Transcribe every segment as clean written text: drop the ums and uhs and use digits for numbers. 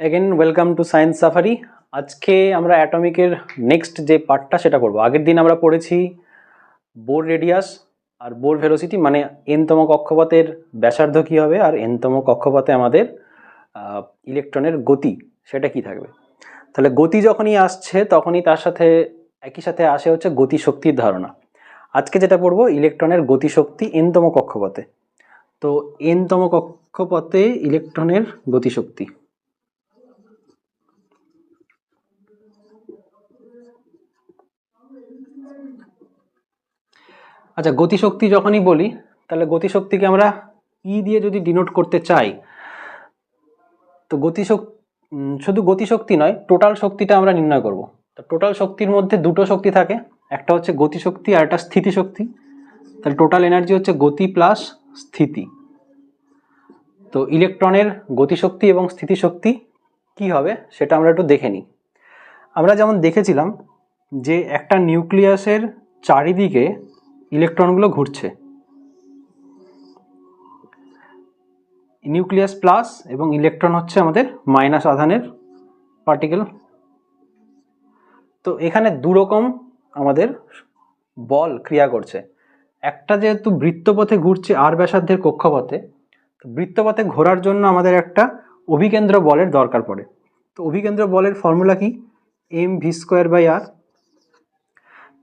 Again welcome to science safari. আজকে আমরা অ্যাটমিকের next যে পার্টটা সেটা করব। আগের দিন আমরা পড়েছি বোর রেডিয়াস আর বোর ভেলোসিটি, মানে এনতম কক্ষপথের ব্যাসার্ধ কী হবে আর এনতম কক্ষপথে আমাদের ইলেকট্রনের গতি সেটা কি থাকবে। তাহলে গতি যখনই আসছে তখনই তার সাথে একই সাথে আসে হচ্ছে গতিশক্তির ধারণা। আজকে যেটা পড়বো ইলেকট্রনের গতিশক্তি এনতম কক্ষপথে। তো এনতম কক্ষপথে ইলেকট্রনের গতিশক্তি। আচ্ছা, গতিশক্তি যখনই বলি তাহলে গতিশক্তিকে আমরা ই দিয়ে যদি ডিনোট করতে চাই, তো শুধু গতিশক্তি নয়, টোটাল শক্তিটা আমরা নির্ণয় করব। তো টোটাল শক্তির মধ্যে দুটো শক্তি থাকে, একটা হচ্ছে গতিশক্তি আর একটা স্থিতিশক্তি। তাহলে টোটাল এনার্জি হচ্ছে গতি প্লাস স্থিতি। তো ইলেকট্রনের গতিশক্তি এবং স্থিতিশক্তি কি হবে সেটা আমরা একটু দেখে নিই। আমরা যেমন দেখেছিলাম যে একটা নিউক্লিয়াসের চারিদিকে ইলেকট্রনগুলো ঘুরছে, নিউক্লিয়াস প্লাস এবং ইলেকট্রন হচ্ছে আমাদের মাইনাস আধানের পার্টিকেল। তো এখানে দুরকম আমাদের বল ক্রিয়া করছে। একটা যেহেতু বৃত্তপথে ঘুরছে আর ব্যাসার্ধের কক্ষপথে, তো বৃত্তপথে ঘোরার জন্য আমাদের একটা অভিকেন্দ্র বলের দরকার পড়ে। তো অভিকেন্দ্র বলের ফর্মুলা কি? mv²/r।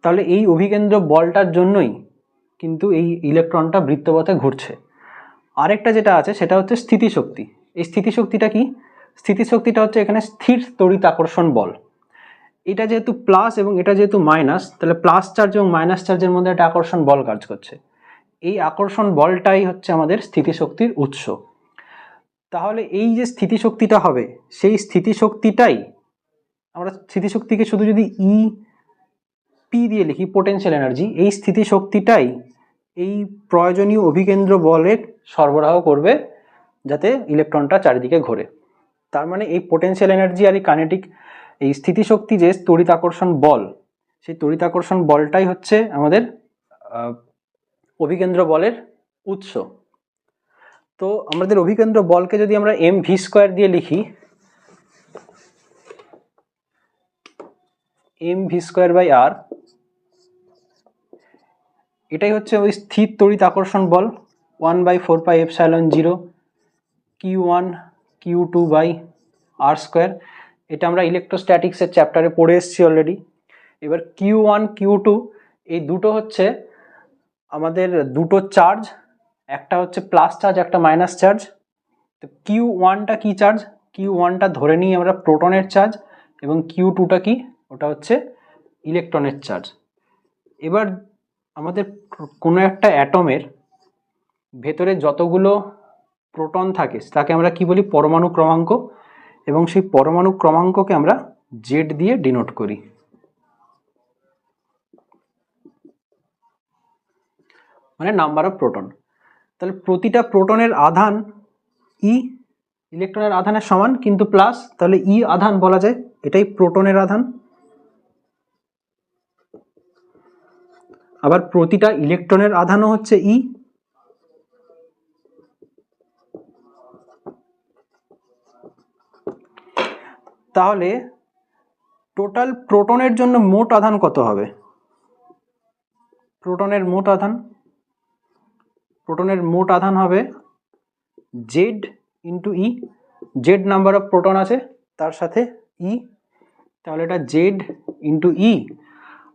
তাহলে এই অভিকেন্দ্র বলটার জন্যই কিন্তু এই ইলেকট্রনটা বৃত্তপথে ঘুরছে। আরেকটা যেটা আছে সেটা হচ্ছে স্থিতিশক্তি। এই স্থিতিশক্তিটা কি? স্থিতিশক্তিটা হচ্ছে এখানে স্থির তড়িৎ আকর্ষণ বল। এটা যেহেতু প্লাস এবং এটা যেহেতু মাইনাস, তাহলে প্লাস চার্জ এবং মাইনাস চার্জের মধ্যে একটা আকর্ষণ বল কাজ করছে। এই আকর্ষণ বলটাই হচ্ছে আমাদের স্থিতিশক্তির উৎস। তাহলে এই যে স্থিতিশক্তিটা হবে, সেই স্থিতিশক্তিটাই আমরা স্থিতিশক্তিকে শুধু যদি ই পি দিয়ে লিখি, পোটেনশিয়াল এনার্জি, এই স্থিতিশক্তিটাই এই প্রয়োজনীয় অভিকেন্দ্র বলের সরবরাহ করবে যাতে ইলেকট্রনটা চারিদিকে ঘোরে। তার মানে এই পোটেনশিয়াল এনার্জি আর এই কাইনেটিক, এই স্থিতিশক্তি যে তড়িৎ আকর্ষণ বল, সেই তড়িৎ আকর্ষণ বলটাই হচ্ছে আমাদের অভিকেন্দ্র বলের উৎস। তো আমাদের অভিকেন্দ্র বলকে যদি আমরা mv² দিয়ে লিখি, mv²/r, এটাই হচ্ছে ওই স্থির তড়িৎ আকর্ষণ বল 1/4πε0 q1 q2/r²। এটা আমরা ইলেকট্রোস্ট্যাটিক্সের চ্যাপ্টারে পড়ে এসেছি অলরেডি। এবার q1 q2 এই দুটো হচ্ছে আমাদের দুটো চার্জ, একটা হচ্ছে প্লাস চার্জ একটা মাইনাস চার্জ। তো q1টা কি চার্জ? q1টা ধরে নিই আমরা প্রোটনের চার্জ, এবং q2টা কি? ওটা হচ্ছে ইলেকট্রনের চার্জ। এবার আমাদের কোনো একটা অ্যাটমের ভেতরে যতগুলো প্রোটন থাকে তাকে আমরা কি বলি? পরমাণু ক্রমাঙ্ক। এবং সেই পরমাণু ক্রমাঙ্ককে আমরা জেড দিয়ে ডিনোট করি। মানে নাম্বার অফ প্রোটন। তাহলে প্রতিটা প্রোটনের আধান ই ইলেকট্রনের আধানের সমান কিন্তু প্লাস, তাহলে ই আধান বলা যায়, এটাই প্রোটনের আধান। আবার প্রতিটা ইলেকট্রনের আধানও হচ্ছে ই। তাহলে টোটাল প্রোটনের জন্য মোট আধান কত হবে? প্রোটনের মোট আধান হবে Z into E. Z number of proton আছে, তার সাথে ই, তাহলে এটা জেড ইন্টু ই।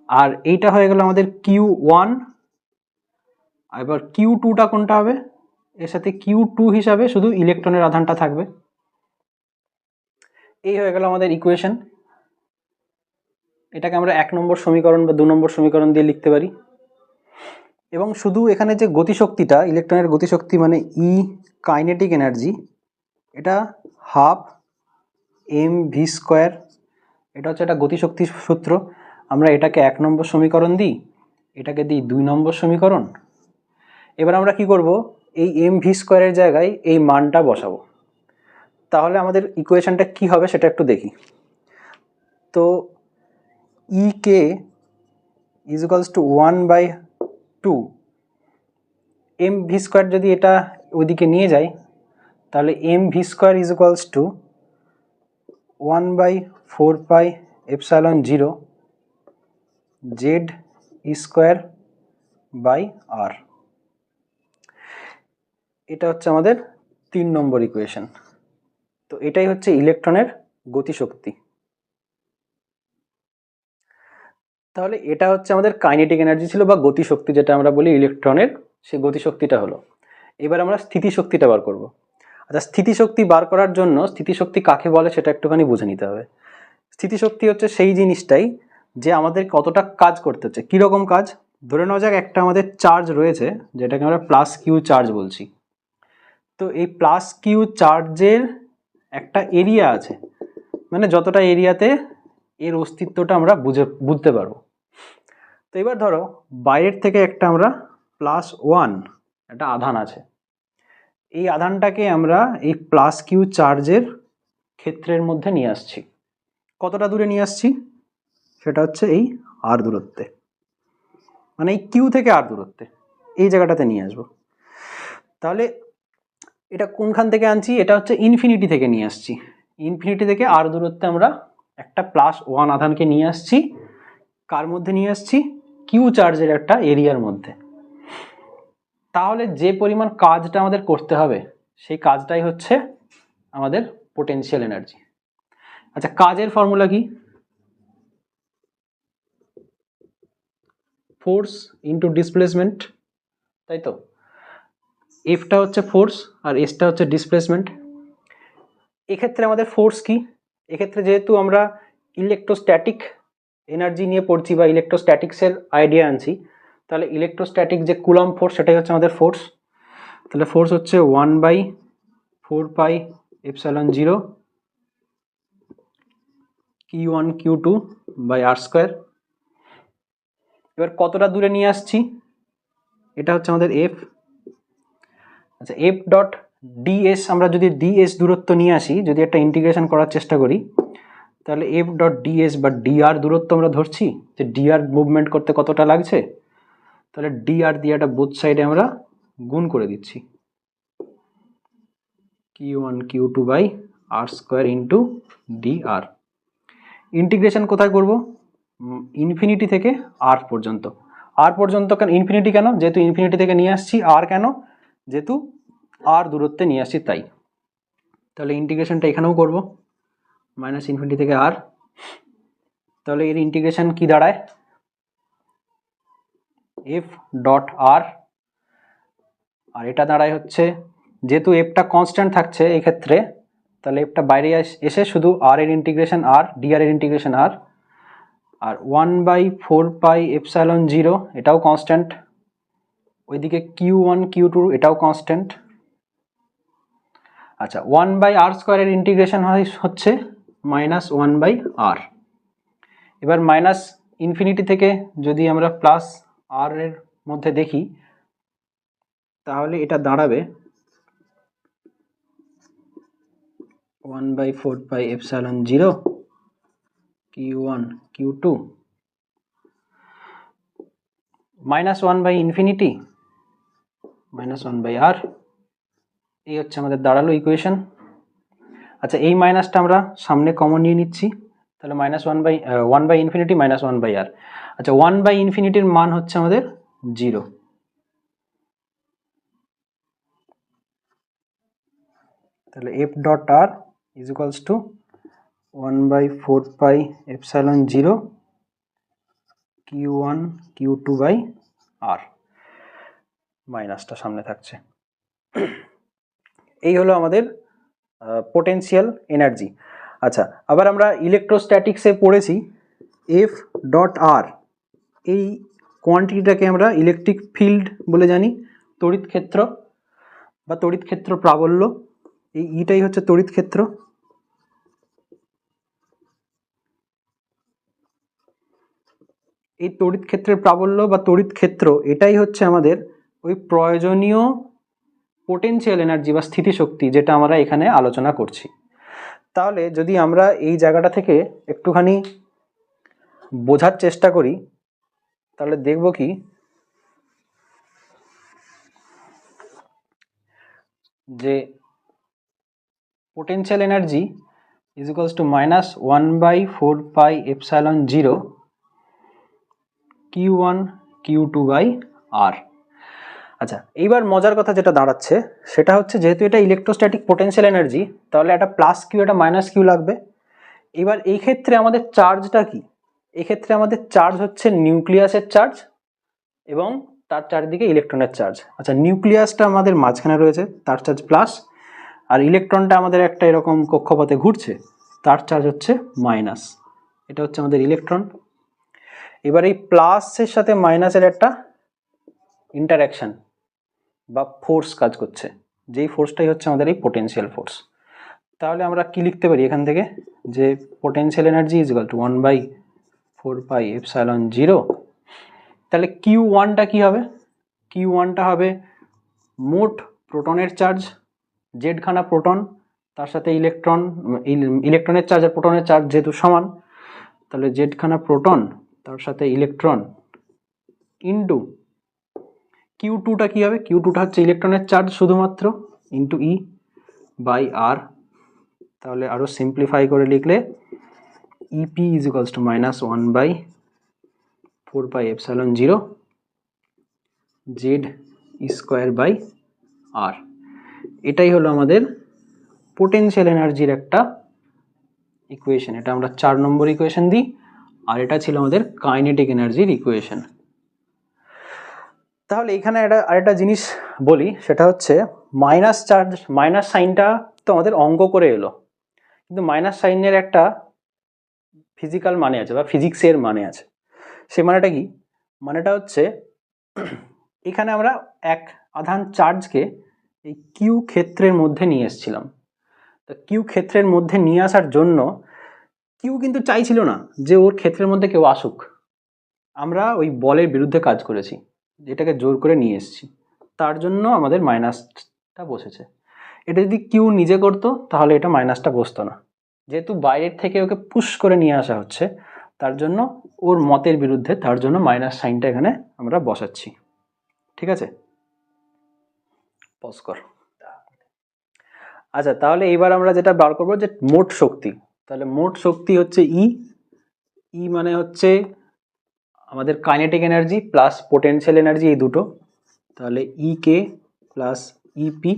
আর এইটা হয়ে গেল আমাদের Q1। এবার Q2টা কোনটা হবে? এর সাথে Q2 হিসাবে শুধু ইলেকট্রনের আধানটা থাকবে। এই হয়ে গেল আমাদের ইকুয়েশন। এটাকে আমরা 1 নম্বর সমীকরণ বা 2 নম্বর সমীকরণ দিয়ে লিখতে পারি। এবং শুধু এখানে যে গতিশক্তিটা, ইলেকট্রনের গতিশক্তি মানে ই কাইনেটিক এনার্জি, এটা হাফ mv²। এটা হচ্ছে একটা গতিশক্তির সূত্র। আমরা এটাকে 1 নম্বর সমীকরণ দিই, এটাকে দিই 2 নম্বর সমীকরণ। এবার আমরা কি করব? এই mv² জায়গায় এই মানটা বসাবো। তাহলে আমাদের ইকুয়েশনটা কি হবে সেটা একটু দেখি। তো ek is equals two 1/2 mv² যদি এটা ওইদিকে নিয়ে যাই, তাহলে mv² is equals to 1/4πε0 z²/r। এটা হচ্ছে আমাদের 3 নম্বর ইকুয়েশন। তো এটাই হচ্ছে ইলেকট্রনের গতিশক্তি। তাহলে এটা হচ্ছে আমাদের কাইনেটিক এনার্জি ছিল বা গতিশক্তি, যেটা আমরা বলি ইলেকট্রনের, সেই গতিশক্তিটা হলো। এবার আমরা স্থিতিশক্তিটা বার করব। আচ্ছা, স্থিতিশক্তি বার করার জন্য স্থিতিশক্তি কাকে বলে সেটা একটুখানি বুঝে নিতে হবে। স্থিতিশক্তি হচ্ছে সেই জিনিসটাই যে আমাদের কতটা কাজ করতে হচ্ছে। কীরকম কাজ? ধরে নেওয়া যাক একটা আমাদের চার্জ রয়েছে, যেটাকে আমরা প্লাস কিউ চার্জ বলছি। তো এই প্লাস কিউ চার্জের একটা এরিয়া আছে, মানে যতটা এরিয়াতে এর অস্তিত্বটা আমরা বুঝতে পারবো। তো এবার ধরো বাইরের থেকে একটা আমরা +1 একটা আধান আছে, এই আধানটাকে আমরা এই প্লাস কিউ চার্জের ক্ষেত্রের মধ্যে নিয়ে আসছি। কতটা দূরে নিয়ে আসছি? সেটা হচ্ছে এই আর দূরত্বে, মানে এই কিউ থেকে আর দূরত্বে, এই জায়গাটাতে নিয়ে আসবো। তাহলে এটা কোনখান থেকে আনছি? এটা হচ্ছে ইনফিনিটি থেকে নিয়ে আসছি। ইনফিনিটি থেকে আর দূরত্বে আমরা একটা +1 আধানকে নিয়ে আসছি। কার মধ্যে নিয়ে আসছি? কিউ চার্জের একটা এরিয়ার মধ্যে। তাহলে যে পরিমাণ কাজটা আমাদের করতে হবে সেই কাজটাই হচ্ছে আমাদের পোটেনশিয়াল এনার্জি। আচ্ছা, কাজের ফর্মুলা কি? ফোর্স ইন্টু ডিসপ্লেসমেন্ট, তাই তো? এফটা হচ্ছে ফোর্স আর এসটা হচ্ছে ডিসপ্লেসমেন্ট। এক্ষেত্রে আমাদের ফোর্স কি? এক্ষেত্রে যেহেতু আমরা ইলেকট্রোস্ট্যাটিক এনার্জি নিয়ে পড়ছি বা ইলেকট্রোস্ট্যাটিক্সের আইডিয়া আনছি, তাহলে ইলেকট্রোস্ট্যাটিক যে কুলম্ব ফোর্স সেটাই হচ্ছে আমাদের ফোর্স। তাহলে ফোর্স হচ্ছে 1/4πε0 Q1 Q2/r²। এবার কতটা দূরে নিয়ে আসছি? এটা হচ্ছে আমাদের এফ। আচ্ছা, এফ ডট ডিএস, আমরা যদি ডিএস দূরত্ব নিয়ে আসি, যদি একটা ইন্টিগ্রেশন করার চেষ্টা করি, তাহলে এফ ডট ডিএস বা ডিআর দূরত্ব আমরা ধরছি, যে ডিআর মুভমেন্ট করতে কতটা লাগছে। তাহলে ডিআর দিয়ে একটা বোথ সাইডে আমরা গুণ করে দিচ্ছি, Q1 Q2/r² into DR. Integration কোথায় করব? ইনফিনিটি থেকে আর পর্যন্ত। আর পর্যন্ত কেন ইনফিনিটি? কেন? যেহেতু ইনফিনিটি থেকে নিয়ে আসছি। আর কেন? যেহেতু আর দূরত্বে নিয়ে আসছি তাই। তাহলে ইন্টিগ্রেশনটা এখানেও করব, -ইনফিনিটি থেকে আর। তাহলে এর ইন্টিগ্রেশন কি দাঁড়ায়? এফ ডট আর, আর এটা দাঁড়ায় হচ্ছে, যেহেতু এফটা কনস্ট্যান্ট থাকছে এই ক্ষেত্রে, তাহলে এফটা বাইরে এসে শুধু আর এর ইন্টিগ্রেশন আর, ডিআর এর ইন্টিগ্রেশন আর। আর 1/4πε0 এটাও কনস্ট্যান্ট। ওইদিকে Q1 Q2 এটাও কনস্ট্যান্ট। আচ্ছা, 1/r² এর ইন্টিগ্রেশন হচ্ছে -1/r। এবার ইনফিনিটি থেকে যদি আমরা প্লাস আর এর মধ্যে দেখি, তাহলে এটা দাঁড়াবে 1/4πε0 Q1 Q2 -1/∞ -1/r। এই হচ্ছে আমাদের দাঁড়ালো ইকুয়েশন। আচ্ছা, এই মাইনাসটা আমরা সামনে কমন নিয়ে নিচ্ছি, তাহলে -1/∞ -1/r। আচ্ছা, 1/∞ মান হচ্ছে আমাদের 0। তাহলে F dot r is equals to 1/4πε0 Q1 Q2/r, মাইনাসটা সামনে থাকছে। এই হলো আমাদের পোটেনশিয়াল এনার্জি। আচ্ছা, আবার আমরা ইলেকট্রোস্ট্যাটিক্সে পড়েছি এফ ডট আর, এই কোয়ান্টিটিটাকে আমরা ইলেকট্রিক ফিল্ড বলে জানি, তড়িৎ ক্ষেত্র বা তড়িৎ ক্ষেত্র প্রাবল্য। এই ইটাই হচ্ছে তড়িৎ ক্ষেত্র। এই তড়িৎ ক্ষেত্রের প্রাবল্য বা তড়িৎ ক্ষেত্র, এটাই হচ্ছে আমাদের ওই প্রয়োজনীয় পোটেনশিয়াল এনার্জি বা স্থিতিশক্তি, যেটা আমরা এখানে আলোচনা করছি। তাহলে যদি আমরা এই জায়গাটা থেকে একটুখানি বোঝার চেষ্টা করি, তাহলে দেখব কি, যে potential energy is equals to minus 1/4πε0 Q1 Q2 by r. আচ্ছা, এইবার মজার কথা যেটা দাঁড়াচ্ছে সেটা হচ্ছে যেহেতু এটা ইলেকট্রোস্ট্যাটিক পোটেনশিয়াল এনার্জি, তাহলে একটা প্লাস কিউ একটা মাইনাস কিউ লাগবে। এবার এই ক্ষেত্রে আমাদের চার্জটা কি? এক্ষেত্রে আমাদের চার্জ হচ্ছে নিউক্লিয়াসের চার্জ এবং তার চারিদিকে ইলেকট্রনের চার্জ। আচ্ছা, নিউক্লিয়াসটা আমাদের মাঝখানে রয়েছে, তার চার্জ প্লাস, আর ইলেকট্রনটা আমাদের একটা এরকম কক্ষপথে ঘুরছে, তার চার্জ হচ্ছে মাইনাস। এটা হচ্ছে আমাদের ইলেকট্রন। এবার এই প্লাসের সাথে মাইনাসের একটা ইন্টারঅ্যাকশন বা ফোর্স কাজ করছে, যেই ফোর্সটাই হচ্ছে আমাদের এই পোটেনশিয়াল ফোর্স। তাহলে আমরা কি লিখতে পারি এখান থেকে, যে potential energy is equal to 1/4πε0। তাহলে Q1টা কি হবে? Q1টা হবে মোট প্রোটনের চার্জ, জেডখানা প্রোটন, তার সাথে ইলেকট্রন, ইলেকট্রনের চার্জ আর প্রোটনের চার্জ যেহেতু সমান, তাহলে জেডখানা প্রোটন তার সাথে ইলেকট্রন ইন্টু Q2টা কি হবে? Q2টা হচ্ছে ইলেকট্রনের চার্জ শুধুমাত্র, ইন্টু ই বাই আর। তাহলে আরও সিম্পলিফাই করে লিখলে EP is equals to minus 1/4πε0 Z square by r. এটাই হলো আমাদের পোটেনশিয়াল এনার্জির একটা ইকুয়েশন। এটা আমরা 4 নম্বর ইকুয়েশন দিই, আর এটা ছিল আমাদের কাইনেটিক এনার্জির ইকুয়েশন। তাহলে এখানে আরেকটা জিনিস বলি, সেটা হচ্ছে মাইনাস চার্জ, মাইনাস সাইনটা তো আমাদের অঙ্ক করে এলো, কিন্তু মাইনাস সাইনের একটা ফিজিক্যাল মানে আছে বা ফিজিক্সের মানে আছে। সে মানেটা কি? মানেটা হচ্ছে এখানে আমরা এক আধান চার্জকে এই কিউ ক্ষেত্রের মধ্যে নিয়ে এসেছিলাম। তো কিউ ক্ষেত্রের মধ্যে নিয়ে আসার জন্য কিউ কিন্তু চাইছিল না যে ওর ক্ষেত্রের মধ্যে কেউ আসুক, আমরা ওই বলের বিরুদ্ধে কাজ করেছি, যেটাকে জোর করে নিয়ে এসেছি, তার জন্য আমাদের মাইনাসটা বসেছে। এটা যদি কিউ নিজে করতো তাহলে এটা মাইনাসটা বসতো না, যেহেতু বাইরের থেকে ওকে পুশ করে নিয়ে আসা হচ্ছে, তার জন্য ওর মতের বিরুদ্ধে, তার জন্য মাইনাস সাইনটা এখানে আমরা বসাচ্ছি। ঠিক আছে, পজ কর। আচ্ছা, তাহলে এইবার আমরা যেটা বার করবো যে মোট শক্তি। তাহলে মোট শক্তি হচ্ছে ই মানে হচ্ছে আমাদের kinetic energy plus potential energy, এই দুটো। তাহলে ই কে প্লাস ইপি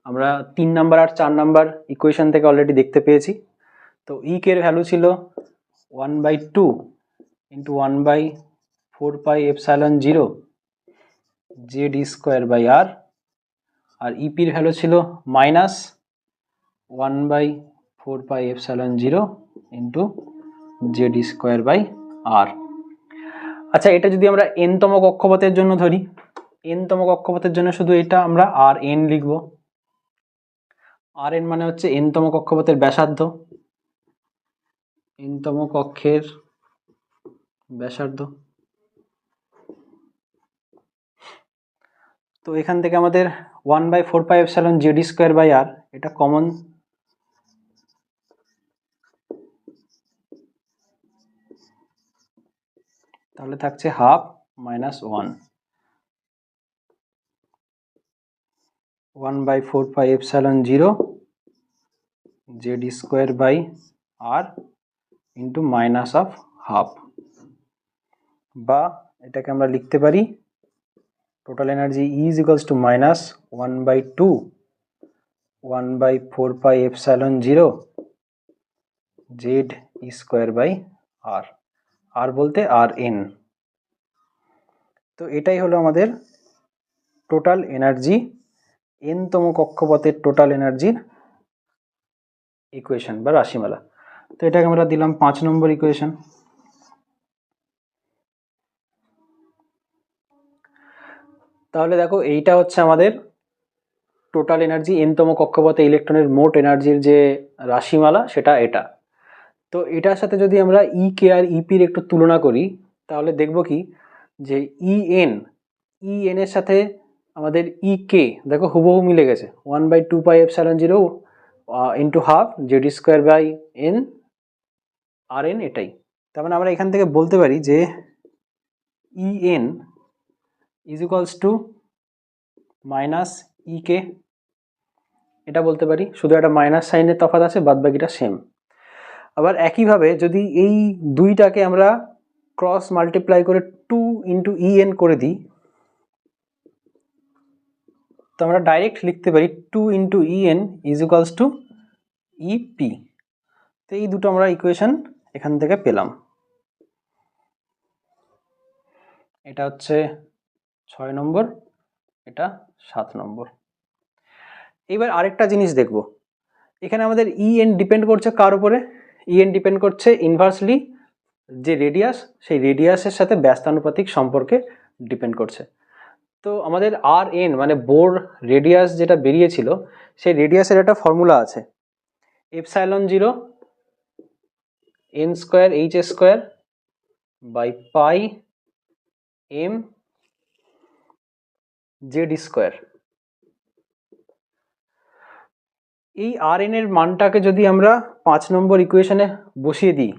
আমরা 3 নাম্বার আর 4 নাম্বার ইকুয়েশন থেকে অলরেডি দেখতে পেয়েছি। তো ই কে এর ভ্যালু ছিল 1/2 into 1/4πε0 Z square by r, আর ইপির ভ্যালু ছিল minus 1/4πε0 into Z square by r. আচ্ছা, এটা যদি আমরা এনতম কক্ষপথের জন্য ধরি, এনতম কক্ষপথের জন্য শুধু এটা আমরা আর এন লিখব। আর এন মানে হচ্ছে এনতম কক্ষপথের ব্যাসার্ধ, এনতম কক্ষের ব্যাসার্ধ। তো এখান থেকে আমাদের 1/4πε জেড স্কোয়ার বাই আর এটা কমন, তাহলে থাকছে half minus 1/4πε0 Z square by r into minus of half, বা এটাকে আমরা লিখতে পারি total energy is equals to minus 1/2 1/4πε0 Z square by r, আর বলতে আর এন। তো এটাই হলো আমাদের টোটাল এনার্জি, এনতম কক্ষপথের টোটাল এনার্জির ইকুয়েশন বা রাশিমালা। তো এটাকে আমরা দিলাম 5 নম্বর ইকুয়েশন। তাহলে দেখো, এইটা হচ্ছে আমাদের টোটাল এনার্জি, এনতম কক্ষপথে ইলেকট্রনের মোট এনার্জির যে রাশিমালা, সেটা এটা। তো এটার সাথে যদি আমরা ই কে আর ইপির একটু তুলনা করি, তাহলে দেখব কি যে ই এন এর সাথে আমাদের ই কে দেখো হুবহু মিলে গেছে, 1/2πε0 into half Z square by n r n, এটাই। তার মানে আমরা এখান থেকে বলতে পারি যে E n is equals to minus E K, এটা বলতে পারি, শুধু একটা মাইনাস সাইনের তফাৎ আছে, বাদ বাকিটা সেম। আবার একইভাবে যদি এই দুইটাকে আমরা ক্রস মাল্টিপ্লাই করে 2 ইন্টু en করে দিই, তো আমরা ডাইরেক্ট লিখতে পারি 2 into en is equals two ep। তো এই দুটো আমরা ইকুয়েশন এখান থেকে পেলাম। এটা হচ্ছে 6 নম্বর, এটা 7 নম্বর। এবার আরেকটা জিনিস দেখব, এখানে আমাদের en ডিপেন্ড করছে কার উপরে? en ডিপেন্ড করছে ইনভার্সলি যে রেডিয়াস, সেই রেডিয়াসের সাথে ব্যস্তানুপাতিক সম্পর্কে ডিপেন্ড করছে। তো আমাদের আর এন মানে বোর রেডিয়াস যেটা বেরিয়েছিল, সেই রেডিয়াসের একটা ফর্মুলা আছে, epsilon 0 n square h square by pi m Z square. এই আর এন এর মানটাকে যদি আমরা 5 নম্বর ইকুয়েশনে বসিয়ে দিই,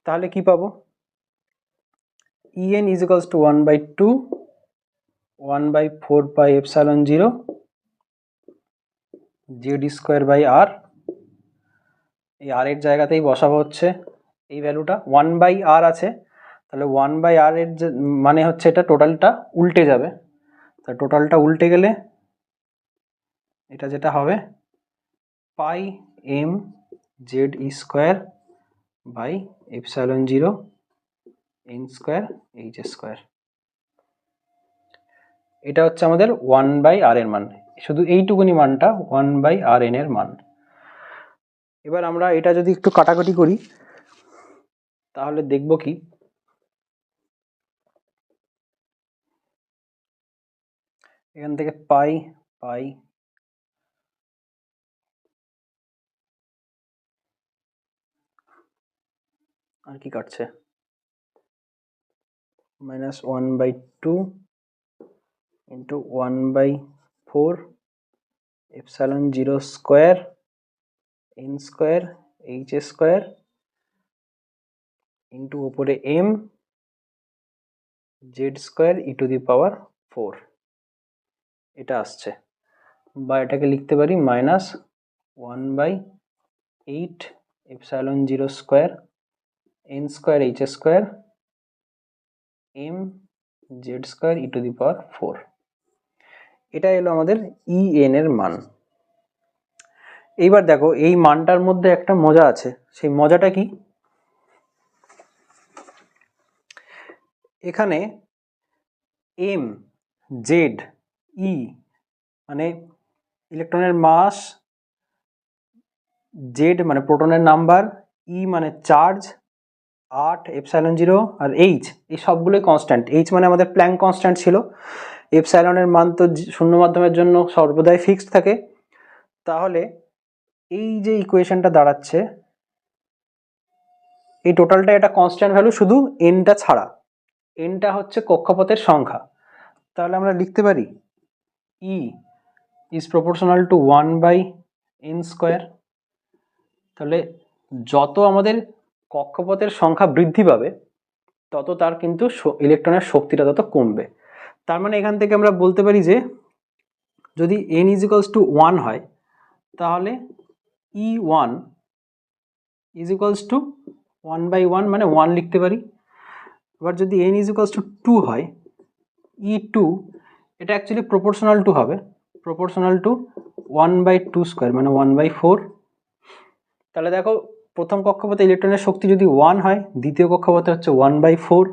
তাহলে কি পাবো? en is equals to 1/2 1/4 pi epsilon 0 Z square by r. এই আর এর জায়গাতেই বসাবো হচ্ছে এই ভ্যালুটা, 1/r আছে, তাহলে 1/r এর মানে হচ্ছে এটা টোটালটা উল্টে যাবে। তা টোটালটা উল্টে গেলে এটা যেটা হবে pi m Z square by epsilon 0 n square h square. এটা হচ্ছে আমাদের 1/r এর মান, শুধু এইটুকুনি মানটা 1/rn এর মান। এবার আমরা এটা যদি একটু কাটাকাটি করি, তাহলে দেখব কি, এখান থেকে পাই পাই আর কি কাটছে, -1/2 into 1/4 epsilon 0 square n square h square into ওপরে m Z square e to the power 4। এটা আসছে, বা এটাকে লিখতে পারি -1/8 epsilon 0 square n square h square m Z square e to the power 4। এটা এলো আমাদের en এর মান। এইবার দেখো এই মানটার মধ্যে একটা মজা আছে, সেই মজাটা কি, এখানে এম জেড ই মানে ইলেকট্রনের মাস, জেড মানে প্রোটনের নাম্বার, ই মানে চার্জ 8 এপসাইলন 0 আর এইচ, এই সবগুলোই কনস্ট্যান্ট। এইচ মানে আমাদের প্ল্যাঙ্ক কনস্ট্যান্ট ছিল, এপসাইলনের মান তো শূন্য মাধ্যমের জন্য সর্বদাই ফিক্সড থাকে। তাহলে এই যে ইকুয়েশনটা দাঁড়াচ্ছে, এই টোটালটা এটা কনস্ট্যান্ট ভ্যালু শুধু এনটা ছাড়া, এনটা হচ্ছে কক্ষপথের সংখ্যা। তাহলে আমরা লিখতে পারি E is proportional to 1/n square. তাহলে যত আমাদের কক্ষপথের সংখ্যা বৃদ্ধি পাবে, তত তার কিন্তু ইলেকট্রনের শক্তিটা তত কমবে। তার মানে এখান থেকে আমরা বলতে পারি যে যদি n ইজ ইকুয়ালস টু 1 হয়, তাহলে E1 ইজ ইকুয়ালস টু 1/1 মানে 1 লিখতে পারি। এবার যদি n ইজ ইকুয়ালস টু 2 হয়, E2 এটা অ্যাকচুয়ালি প্রপোর্শনাল টু হবে, প্রপোর্শনাল টু 1/2 স্কোয়ার মানে 1/4। তাহলে দেখো প্রথম কক্ষপথে ইলেকট্রনের শক্তি যদি 1 হয়, দ্বিতীয় কক্ষপথে হচ্ছে 1/4।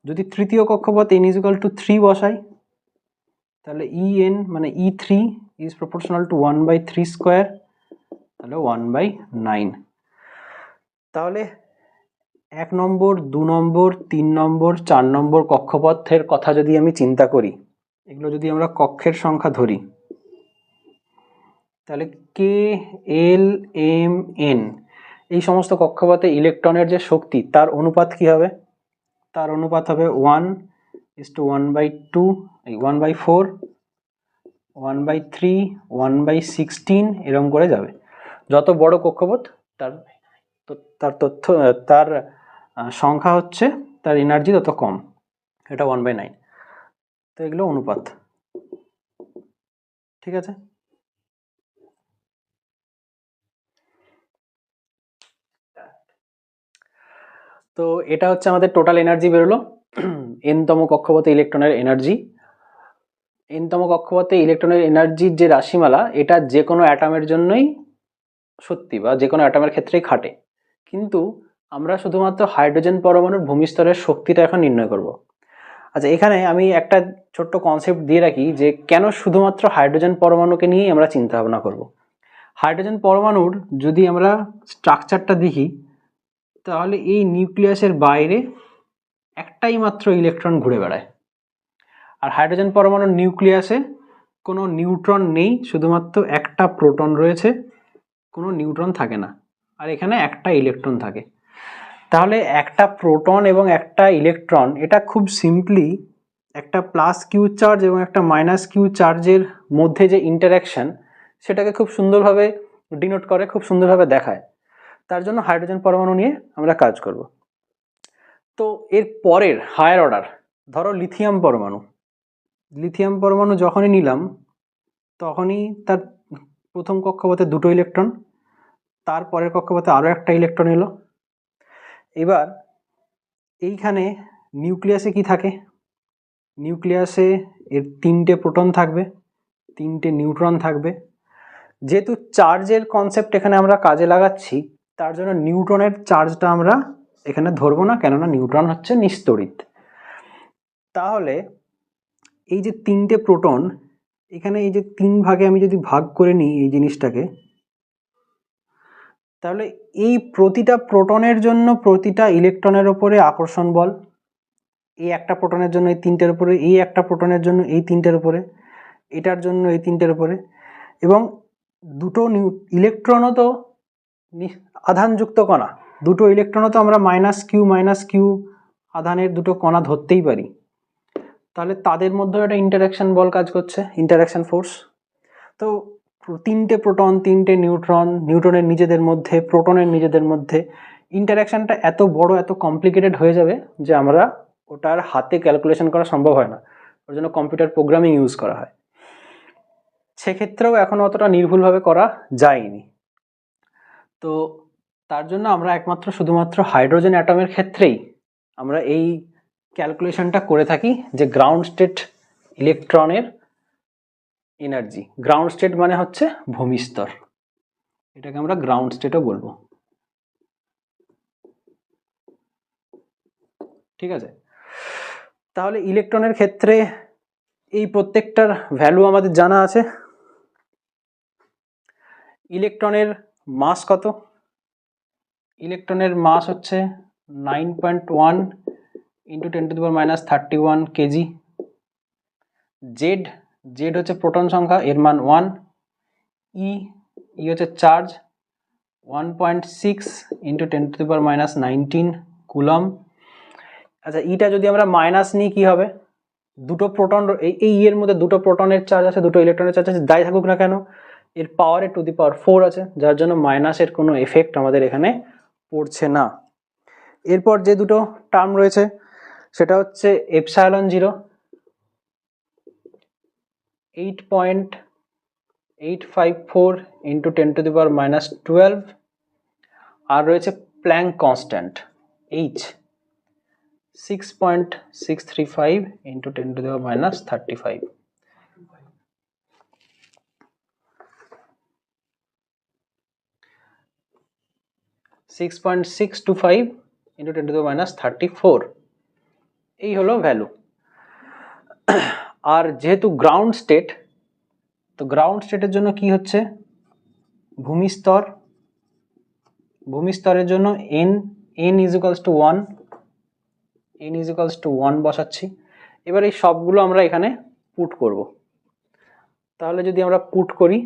যদি তৃতীয় কক্ষপথে n ইজ ইকুয়াল টু 3 বসাই, তাহলে En মানে E3 is proportional two 1/3 square, তাহলে 1/9। তাহলে 1 নম্বর 2 নম্বর 3 নম্বর 4 নম্বর কক্ষপথের কথা যদি আমি চিন্তা করি, এগুলো যদি আমরা কক্ষের সংখ্যা ধরি, তাহলে কে এল এম এন এই সমস্ত কক্ষপথে ইলেকট্রনের যে শক্তি, তার অনুপাত কি হবে? তার অনুপাত হবে 1:1/2 1/4 1/3 1/16 এরকম করে যাবে। যত বড় কক্ষপথ তার তথ্য তার সংখ্যা হচ্ছে, তার এনার্জি তত কম, এটা 1/9। তো এগুলো অনুপাত, ঠিক আছে। তো এটা হচ্ছে আমাদের টোটাল এনার্জি বেরোলো, এনতম কক্ষপথে ইলেকট্রনের এনার্জি। এনতম কক্ষপথে ইলেকট্রনের এনার্জির যে রাশিমালা, এটা যে কোনো অ্যাটমের জন্যই সত্যি বা যে কোনো অ্যাটমের ক্ষেত্রেই খাটে, কিন্তু আমরা শুধুমাত্র হাইড্রোজেন পরমাণুর ভূমিস্তরের শক্তিটা এখন নির্ণয় করব। আচ্ছা, এখানে আমি একটা ছোট্ট কনসেপ্ট দিয়ে রাখি যে কেন শুধুমাত্র হাইড্রোজেন পরমাণুকে নিয়েই আমরা চিন্তা ভাবনা করব। হাইড্রোজেন পরমাণুর যদি আমরা স্ট্রাকচারটা দেখি, তাহলে এই নিউক্লিয়াসের বাইরে একটাই মাত্র ইলেকট্রন ঘুরে বেড়ায়। আর হাইড্রোজেন পরমাণুর নিউক্লিয়াসে কোনো নিউট্রন নেই, শুধুমাত্র একটা প্রোটন রয়েছে, কোনো নিউট্রন থাকে না। আর এখানে একটা ইলেকট্রন থাকে। তাহলে একটা প্রোটন এবং একটা ইলেকট্রন, এটা খুব সিম্পলি একটা প্লাস কিউ চার্জ এবং একটা মাইনাস কিউ চার্জের মধ্যে যে ইন্টারাকশন, সেটাকে খুব সুন্দরভাবে ডিনোট করে, খুব সুন্দরভাবে দেখায়। তার জন্য হাইড্রোজেন পরমাণু নিয়ে আমরা কাজ করব। তো এর পরের হায়ার অর্ডার, ধরো লিথিয়াম পরমাণু। লিথিয়াম পরমাণু যখনই নিলাম, তখনই তার প্রথম কক্ষপথে দুটো ইলেকট্রন, তার পরের কক্ষপথে আরও একটা ইলেকট্রন এলো। এবার এইখানে নিউক্লিয়াসে কি থাকে? নিউক্লিয়াসে এর তিনটে প্রোটন থাকবে, তিনটে নিউট্রন থাকবে। যেহেতু চার্জের কনসেপ্ট এখানে আমরা কাজে লাগাচ্ছি, তার জন্য নিউট্রনের চার্জটা আমরা এখানে ধরবো না, কেননা নিউট্রন হচ্ছে নিস্তড়িত। তাহলে এই যে তিনটে প্রোটন, এখানে এই যে তিন ভাগে আমি যদি ভাগ করে নিই এই জিনিসটাকে, তাহলে এই প্রতিটা প্রোটনের জন্য প্রতিটা ইলেকট্রনের ওপরে আকর্ষণ বল, এই একটা প্রোটনের জন্য এই তিনটের উপরে, এই একটা প্রোটনের জন্য এই তিনটের উপরে, এটার জন্য এই তিনটের উপরে, এবং দুটো ইলেকট্রনও তো আধানযুক্ত কণা, দুটো ইলেকট্রনও তো আমরা মাইনাস কিউ আধানের দুটো কণা ধরতেই পারি। তাহলে তাদের মধ্যে একটা ইন্টারাকশন বল কাজ করছে, ইন্টারাকশন ফোর্স। তো তিনটে প্রোটন, তিনটে নিউট্রন, নিউট্রনের নিজেদের মধ্যে, প্রোটনের নিজেদের মধ্যে ইন্টারাকশনটা এত বড়, এত কমপ্লিকেটেড হয়ে যাবে যে আমরা ওটার হাতে ক্যালকুলেশন করা সম্ভব হয় না। ওর জন্য কম্পিউটার প্রোগ্রামিং ইউজ করা হয়। সেক্ষেত্রেও এখনো অতটা নির্ভুলভাবে করা যায়নি। তো তার জন্য আমরা একমাত্র শুধুমাত্র হাইড্রোজেন অ্যাটমের ক্ষেত্রেই আমরা এই ক্যালকুলেশনটা করে থাকি, যে গ্রাউন্ড স্টেট ইলেকট্রনের এনার্জি। গ্রাউন্ড স্টেট মানে হচ্ছে ভূমিস্তর, এটাকে আমরা গ্রাউন্ড স্টেটও বলবো। ঠিক আছে, তাহলে ইলেকট্রনের ক্ষেত্রে এই প্রত্যেকটার ভ্যালু আমাদের জানা আছে। ইলেকট্রনের মাস কত? ইলেকট্রনের মাস হচ্ছে 9.1 ইন্টু 10⁻³ কেজি। জেড হচ্ছে প্রোটন সংখ্যা, এর মান 1। ই হচ্ছে চার্জ, 1.6 ইন্টু 10⁻19 কুলম। আচ্ছা, ইটা যদি আমরা মাইনাস নিই কি হবে? দুটো প্রোটন, এই এর মধ্যে দুটো প্রোটনের চার্জ আছে, দুটো ইলেকট্রনের চার্জ আছে, যাই থাকুক না কেন, এর পাওয়ারে টু দি পাওয়ার 4 আছে, যার জন্য মাইনাসের কোনো এফেক্ট আমাদের এখানে পড়ছে না। এরপর যে দুটো টার্ম রয়েছে সেটা হচ্ছে এপসাইলন 0, 8.854 ইন্টু 10⁻12, আর রয়েছে Planck constant h, 6.635 into 10⁻35। (6.625 into 10⁻34) এই হলো ভ্যালু। আর যেহেতু গ্রাউন্ড স্টেট, তো গ্রাউন্ড স্টেটের জন্য কি হচ্ছে? ভূমিস্তরের জন্য n ইজিক্যালস টু 1 বসাচ্ছি। এবার এই সবগুলো আমরা এখানে পুট করব। তাহলে যদি আমরা পুট করি,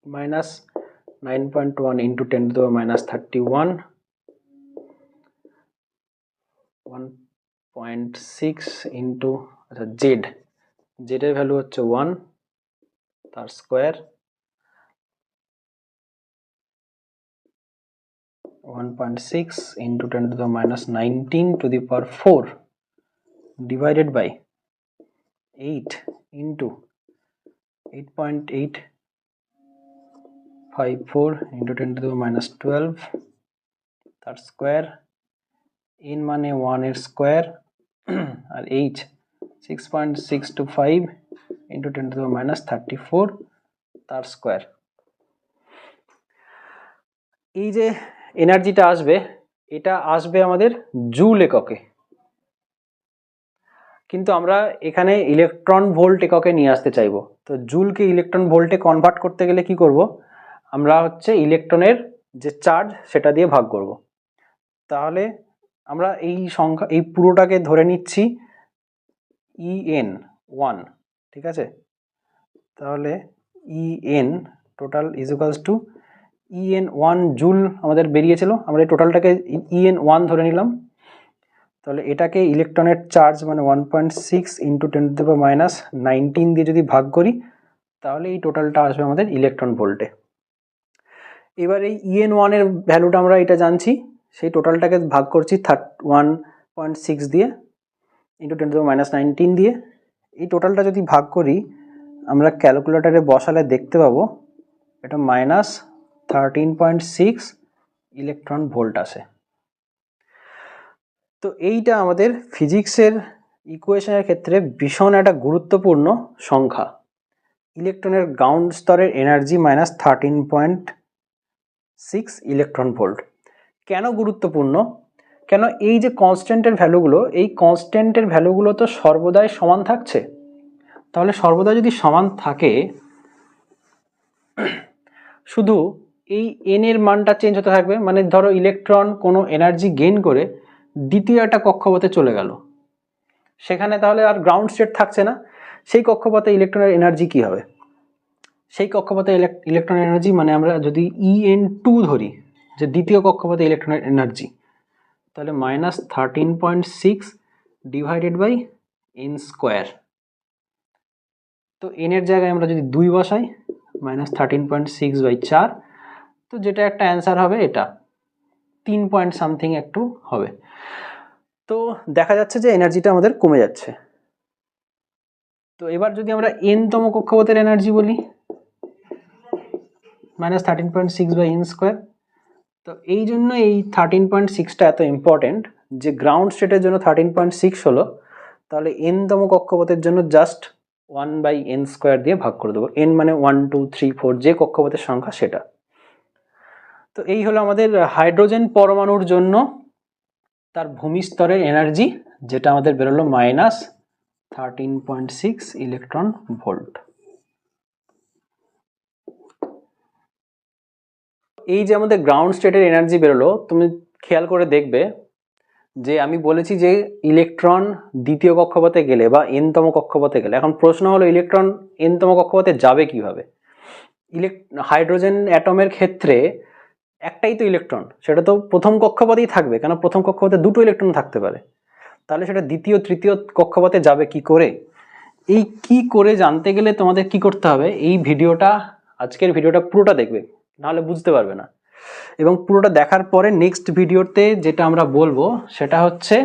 -9.1 ইন্টু 10⁻31, 1.6 ইন্টু, আচ্ছা জেড এর ভ্যালু হচ্ছে 1, তার square, 1.6 into 10⁻19 to the power 4 divided by 8 into 8.854 into 10⁻12, তার স্কোয়ার, n মানে 1 এর স্কোয়ার, আর h 6.625 ইন্টু 10⁻34 তার স্কোয়ার। এই যে এনার্জিটা আসবে, এটা আসবে আমাদের জুল এককে, কিন্তু আমরা এখানে ইলেকট্রন ভোল্ট এককে নিয়ে আসতে চাইবো। তো জুলকে ইলেকট্রন ভোল্টে কনভার্ট করতে গেলে কি করব, আমরা হচ্ছে ইলেকট্রনের যে চার্জ সেটা দিয়ে ভাগ করব। তাহলে আমরা এই সংখ্যা, এই পুরোটাকে ধরে নিচ্ছি En1, ঠিক আছে। তাহলে En total is equals two En1 joule আমাদের বেরিয়েছিল, আমরা এই টোটালটাকে En1 ধরে নিলাম। তাহলে এটাকে ইলেকট্রনের চার্জ মানে 1.6 ইন্টু 10⁻19 দিয়ে যদি ভাগ করি, তাহলে এই টোটালটা আসবে আমাদের ইলেকট্রন ভোল্টে। এবার এই En1 এর ভ্যালুটা আমরা এটা জানছি, সেই টোটালটাকে ভাগ করছি 1.6 দিয়ে ইন্টু 10⁻19 দিয়ে। এই টোটালটা যদি ভাগ করি, আমরা ক্যালকুলেটারে বসালে দেখতে পাবো এটা -13.6 ইলেকট্রন ভোল্ট আসে। তো এইটা আমাদের ফিজিক্সের ইকুয়েশনের ক্ষেত্রে ভীষণ একটা গুরুত্বপূর্ণ সংখ্যা। ইলেকট্রনের গ্রাউন্ড স্তরের এনার্জি -13.6 ইলেকট্রন ভোল্ট। কেন গুরুত্বপূর্ণ? কেন এই যে কনস্ট্যান্টের ভ্যালুগুলো, এই কনস্ট্যান্টের ভ্যালুগুলো তো সর্বদাই সমান থাকছে। তাহলে সর্বদা যদি সমান থাকে, শুধু এই এন এর মানটা চেঞ্জ হতে থাকবে। মানে ধরো ইলেকট্রন কোনো এনার্জি গেইন করে দ্বিতীয় একটা কক্ষপথে চলে গেল, সেখানে তাহলে আর গ্রাউন্ড স্টেট থাকছে না। সেই কক্ষপথে ইলেকট্রনের এনার্জি কি হবে? সেই কক্ষপথে ইলেকট্রনের এনার্জি মানে আমরা যদি En2 ধরি, যে দ্বিতীয় কক্ষপথে ইলেকট্রনের এনার্জি, তাহলে -13.6 ডিভাইডেড বাই n স্কোয়ার। তো n এর জায়গায় আমরা যদি 2 বসাই, -13.6/4, তো যেটা একটা অ্যান্সার হবে এটা 3 পয়েন্ট সামথিং একটু হবে। তো দেখা যাচ্ছে যে এনার্জিটা আমাদের কমে যাচ্ছে। তো এবার যদি আমরা n-তম কক্ষপথের এনার্জি বলি, -13.6/n স্কোয়ার। তো এই জন্য এই 13.6টা এত ইম্পর্টেন্ট, যে গ্রাউন্ড স্টেটের জন্য 13.6 হলো, তাহলে n-তম কক্ষপথের জন্য জাস্ট 1/n স্কোয়ার দিয়ে ভাগ করে দেবো। n মানে 1 2 3 4 যে কক্ষপথের সংখ্যা সেটা। তো এই হলো আমাদের হাইড্রোজেন পরমাণুর জন্য তার ভূমিস্তরের এনার্জি, যেটা আমাদের বেরোলো -13.6 ইলেকট্রন ভোল্ট। এই যে আমাদের গ্রাউন্ড স্টেটের এনার্জি বেরোলো, তুমি খেয়াল করে দেখবে যে আমি বলেছি যে ইলেকট্রন দ্বিতীয় কক্ষপথে গেলে বা n-তম কক্ষপথে গেলে, এখন প্রশ্ন হলো ইলেকট্রন n-তম কক্ষপথে যাবে কিভাবে? হাইড্রোজেন অ্যাটমের ক্ষেত্রে একটাই তো ইলেকট্রন, সেটা তো প্রথম কক্ষপথেই থাকবে, কেন প্রথম কক্ষপথে দুটো ইলেকট্রন থাকতে পারে। তাহলে সেটা দ্বিতীয় তৃতীয় কক্ষপথে যাবে কি করে? এই কি করে জানতে গেলে তোমাদের কি করতে হবে, এই ভিডিওটা, আজকের ভিডিওটা পুরোটা দেখবে, নাহলে বুঝতে পারবে না। এবং পুরোটা দেখার পরে নেক্সট ভিডিওতে যেটা আমরা বলবো সেটা হচ্ছে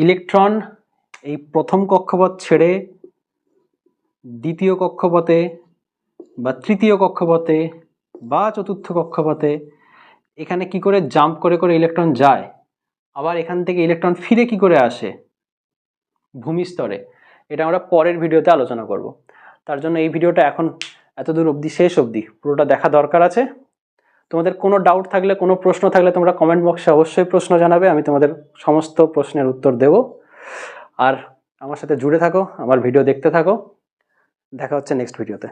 ইলেকট্রন এই প্রথম কক্ষপথ ছেড়ে দ্বিতীয় কক্ষপথে বা তৃতীয় কক্ষপথে বা চতুর্থ কক্ষপথে এখানে কি করে জাম্প করে করে ইলেকট্রন যায়, আবার এখান থেকে ইলেকট্রন ফিরে কি করে আসে ভূমিস্তরে, এটা আমরা পরের ভিডিওতে আলোচনা করব। তার জন্য এই ভিডিওটা এখন এতদূর অবধি, শেষ অবধি পুরোটা দেখা দরকার আছে। তোমাদের কোনো ডাউট থাকলে, কোনো প্রশ্ন থাকলে তোমরা কমেন্ট বক্সে অবশ্যই প্রশ্ন জানাবে, আমি তোমাদের সমস্ত প্রশ্নের উত্তর দেব। আর আমার সাথে জুড়ে থাকো, আমার ভিডিও দেখতে থাকো। দেখা হচ্ছে নেক্সট ভিডিওতে।